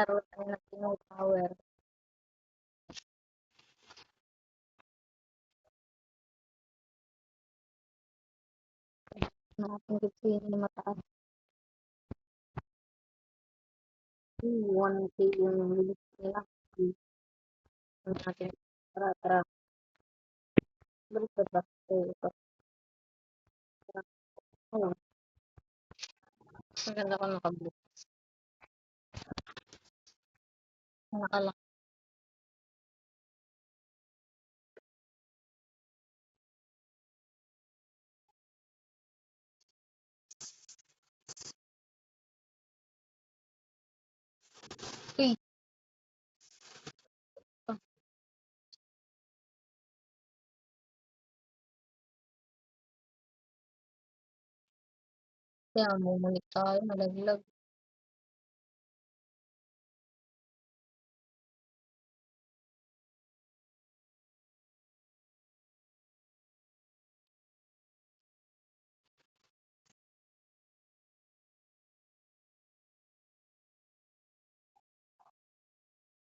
laro tayo ng Pinoy Power. Nakapindot ko yun yung mataas. 1K yung release nila. Ang natin. Tara. Balik ka ba? Ito. Oh, ang ganda ko nakablue. Nakalak. Uy. Kaya mumulik tayo. Malaglag.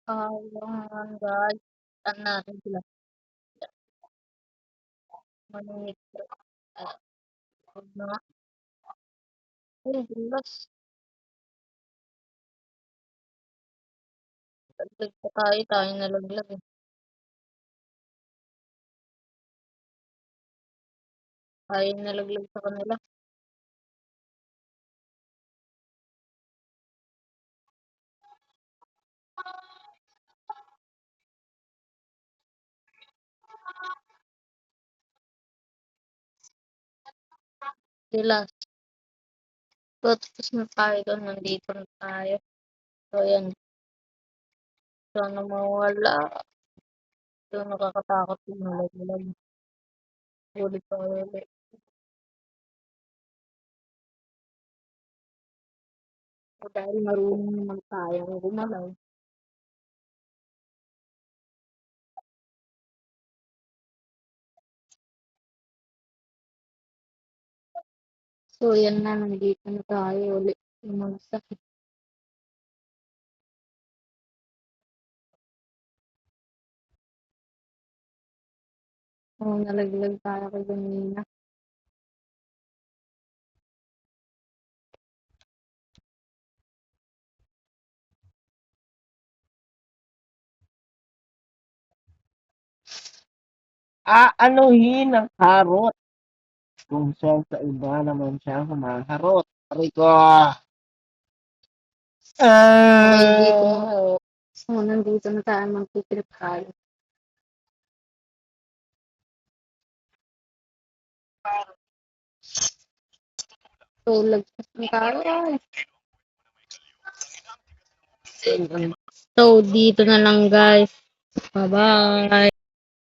Ayan guys. Saan natin sila? Manunit. Huwag na. Uy, bulas. Laglag pa tayo. Tayo nalaglag eh. Tayo nalaglag sa kanila. Sila. So, tapos na tayo doon. Nandito na tayo. So, ayan. Sana mawala. So, nakakatakot yung nalaglag. Ulit pa ulit. So, dahil marunong naman tayo gumalaw. So, yan na. Nandito na tayo ulit. Magsak. Oh, nalaglag tayo kay kanina. Aanuhin ng harot kung saan sa iba naman siya humaharot. Rico! Okay, dito na. So, nandito na tayo magtitrip tayo. So, lagpas na tayo. So, dito na lang guys. Bye-bye.